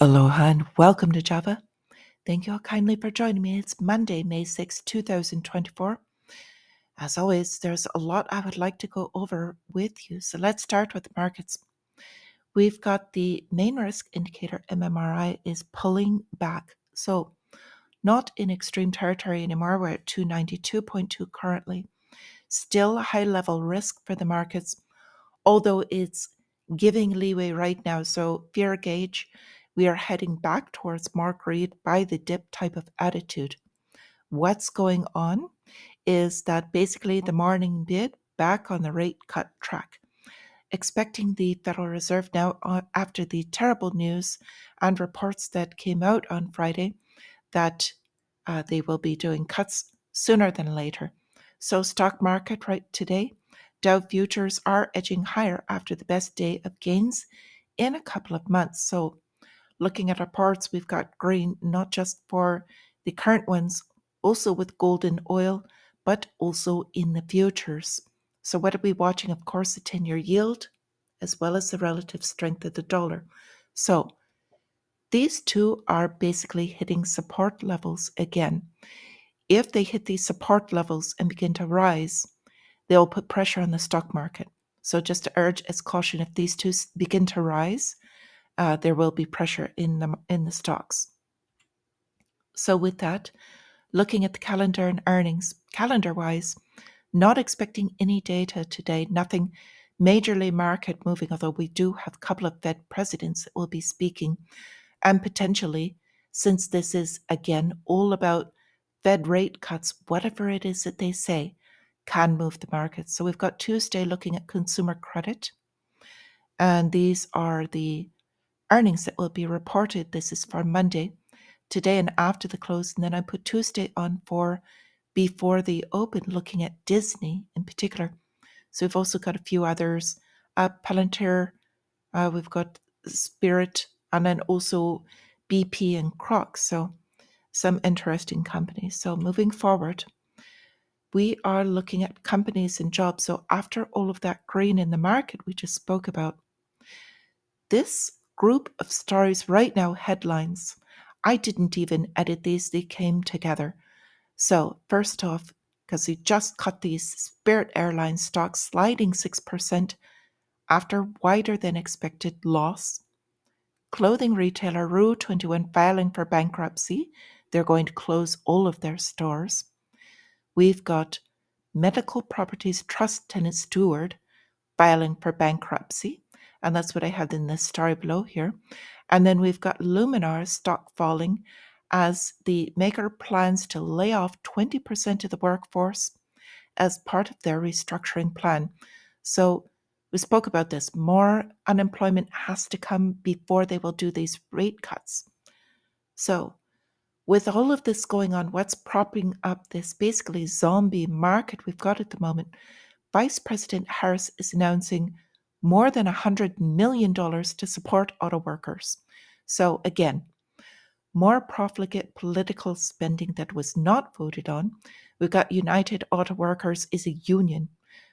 Aloha and welcome to Java. Thank you all kindly for joining me. It's Monday, May 6, 2024. As always, there's a lot I would like to go over with you. So let's start with the markets. We've got the main risk indicator, MMRI, is pulling back. So not in extreme territory anymore. We're at 292.2 currently. Still a high level risk for the markets, although it's giving leeway right now. So fear gauge, we are heading back towards Mark Reed buy the dip type of attitude. What's going on is that basically the morning bid back on the rate cut track, expecting the Federal Reserve now after the terrible news and reports that came out on Friday that they will be doing cuts sooner than later. So stock market right today, Dow futures are edging higher after the best day of gains in a couple of months. So looking at reports, we've got green, not just for the current ones, also with gold and oil, but also in the futures. So what are we watching? Of course, the 10-year yield, as well as the relative strength of the dollar. So these two are basically hitting support levels again. If they hit these support levels and begin to rise, they'll put pressure on the stock market. So just to urge as caution, if these two begin to rise, there will be pressure in the stocks. So with that, looking at the calendar and earnings, calendar-wise, not expecting any data today, nothing majorly market moving, although we do have a couple of Fed presidents that will be speaking, and potentially, since this is again all about Fed rate cuts, whatever it is that they say, can move the market. So we've got Tuesday looking at consumer credit, and these are the earnings that will be reported. This is for Monday, today and after the close. And then I put Tuesday on for before the open, looking at Disney in particular. So we've also got a few others, Palantir, we've got Spirit, and then also BP and Crocs. So some interesting companies. So moving forward, we are looking at companies and jobs. So after all of that green in the market we just spoke about, this group of stories right now, headlines, I didn't even edit these, they came together. So first off, because we just cut these Spirit Airlines stocks sliding 6% after wider than expected loss. Clothing retailer Rue21 filing for bankruptcy. They're going to close all of their stores. We've got Medical Properties Trust tenant Steward filing for bankruptcy. And that's what I have in this story below here. And then we've got Luminar stock falling as the maker plans to lay off 20% of the workforce as part of their restructuring plan. So we spoke about this. More unemployment has to come before they will do these rate cuts. So with all of this going on, what's propping up this basically zombie market we've got at the moment? Vice President Harris is announcing more than $100 million to support auto workers. So again, more profligate political spending that was not voted on. We've got United Auto Workers is a union.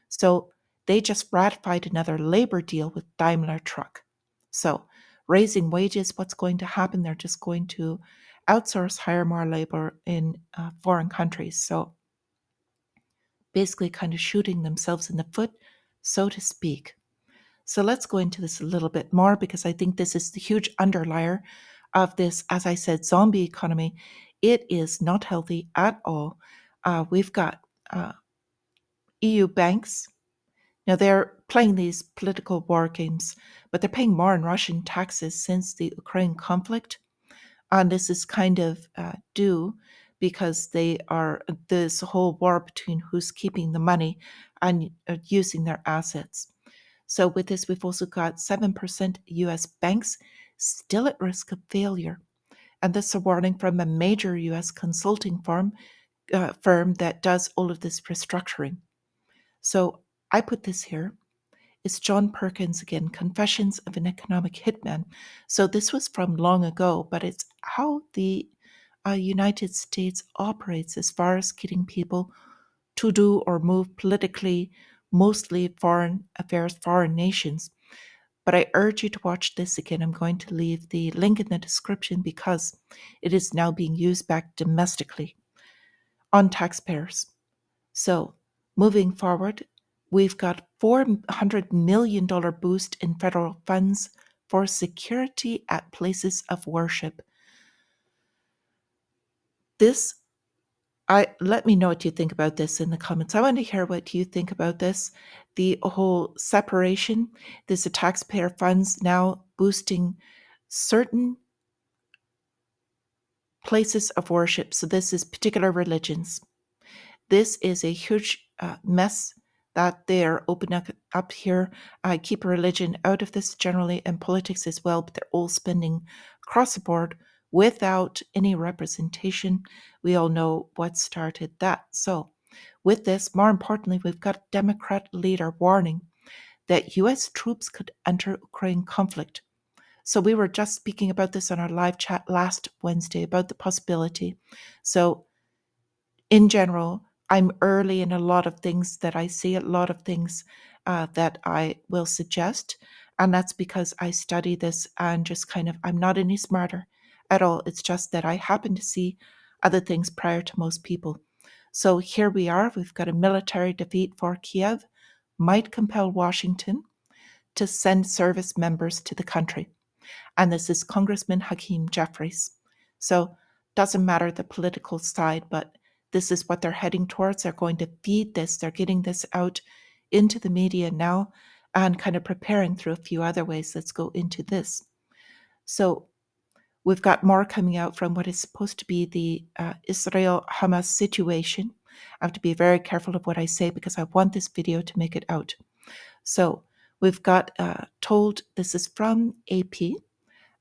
So they just ratified another labor deal with Daimler Truck. So raising wages, what's going to happen? They're just going to outsource, hire more labor in foreign countries. So basically kind of shooting themselves in the foot, so to speak. So let's go into this a little bit more because I think this is the huge underlier of this, as I said, zombie economy. It is not healthy at all. We've got EU banks. Now they're playing these political war games, but they're paying more in Russian taxes since the Ukraine conflict. And this is kind of due because they are this whole war between who's keeping the money and using their assets. So with this, we've also got 7% US banks still at risk of failure. And this is a warning from a major US consulting firm that does all of this restructuring. So I put this here. It's John Perkins again, Confessions of an Economic Hitman. So this was from long ago, but it's how the United States operates as far as getting people to do or move politically, mostly foreign affairs, foreign nations. But But I urge you to watch this again. I'm going to leave the link in the description because it is now being used back domestically on taxpayers. So moving forward, we've got $400 million boost in federal funds for security at places of worship. This, let me know what you think about this in the comments. I want to hear what you think about this. The whole separation, this taxpayer funds now boosting certain places of worship. So this is particular religions. This is a huge mess that they're opening up here. I keep religion out of this generally and politics as well, but they're all spending across the board without any representation. We all know what started that. So with this, more importantly, we've got a Democrat leader warning that U.S. troops could enter Ukraine conflict. So we were just speaking about this on our live chat last Wednesday about the possibility. So in general, I'm early in a lot of things that I see, a lot of things that I will suggest. And that's because I study this and just kind of, I'm not any smarter at all. It's just that I happen to see other things prior to most people. So here we are. We've got a military defeat for Kiev, might compel Washington to send service members to the country. And this is Congressman Hakeem Jeffries. So doesn't matter the political side, but this is what they're heading towards. They're going to feed this. They're getting this out into the media now and kind of preparing through a few other ways. Let's go into this. So we've got more coming out from what is supposed to be the Israel-Hamas situation. I have to be very careful of what I say because I want this video to make it out. So we've got told, this is from AP,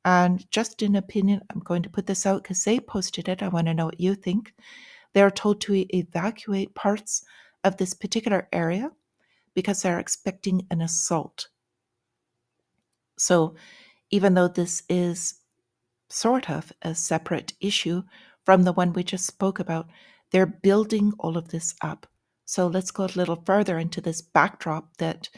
and just in opinion, I'm going to put this out because they posted it. I want to know what you think. They're told to evacuate parts of this particular area because they're expecting an assault. So even though this is sort of a separate issue from the one we just spoke about, they're building all of this up. So let's go a little further into this backdrop that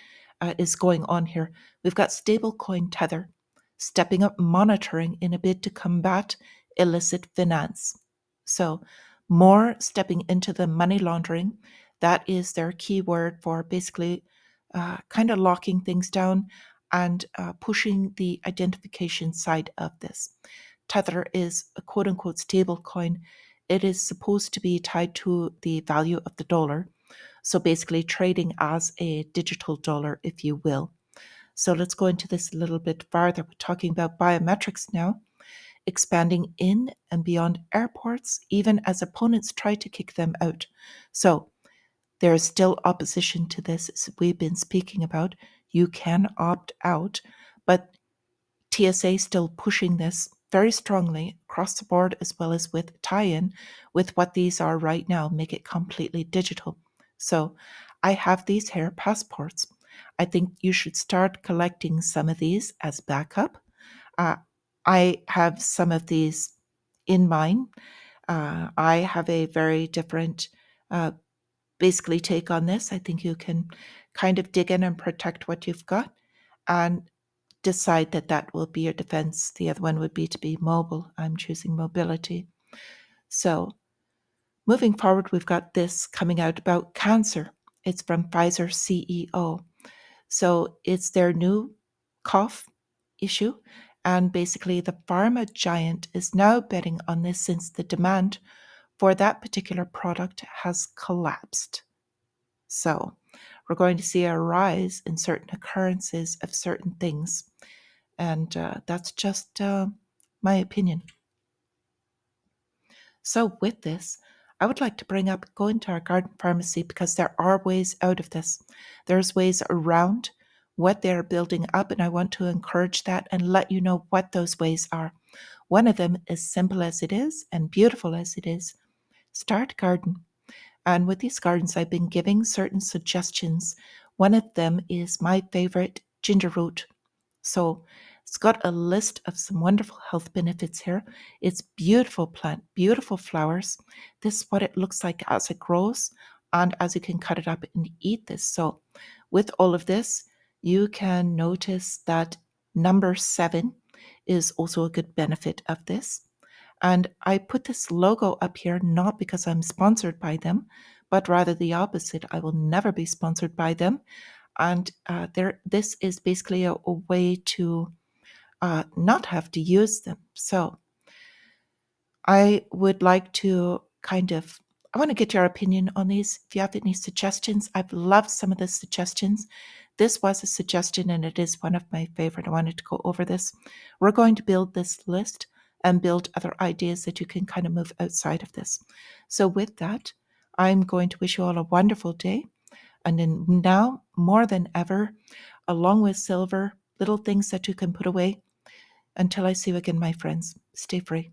is going on here. We've got stablecoin Tether stepping up monitoring in a bid to combat illicit finance. So more stepping into the money laundering. That is their key word for basically kind of locking things down and pushing the identification side of this. Tether is a quote unquote stable coin. It is supposed to be tied to the value of the dollar. So basically trading as a digital dollar, if you will. So let's go into this a little bit farther. We're talking about biometrics now, expanding in and beyond airports, even as opponents try to kick them out. So there is still opposition to this, as we've been speaking about. You can opt out, but TSA still pushing this very strongly across the board, as well as with tie-in with what these are right now, make it completely digital. So I have these here passports. I think you should start collecting some of these as backup. I have some of these in mine. I have a very different basically take on this. I think you can kind of dig in and protect what you've got and decide that that will be your defense. The other one would be to be mobile. I'm choosing mobility. So moving forward, we've got this coming out about cancer. It's from Pfizer CEO. So it's their new cough issue. And basically, the pharma giant is now betting on this since the demand for that particular product has collapsed. So we're going to see a rise in certain occurrences of certain things. And that's just my opinion. So with this, I would like to bring up going to our garden pharmacy because there are ways out of this. There's ways around what they're building up, and I want to encourage that and let you know what those ways are. One of them, as simple as it is and beautiful as it is, start garden. And with these gardens, I've been giving certain suggestions. One of them is my favorite, ginger root. So it's got a list of some wonderful health benefits here. It's beautiful plant, beautiful flowers. This is what it looks like as it grows and as you can cut it up and eat this. So with all of this, you can notice that Number 7 is also a good benefit of this. And I put this logo up here not because I'm sponsored by them, but rather the opposite. I will never be sponsored by them. And this is basically a way to not have to use them. So I would like to I want to get your opinion on these. If you have any suggestions, I've loved some of the suggestions. This was a suggestion and it is one of my favorite. I wanted to go over this. We're going to build this list and build other ideas that you can kind of move outside of this. So with that, I'm going to wish you all a wonderful day. And then now, more than ever, along with silver, little things that you can put away. Until I see you again, my friends, stay free.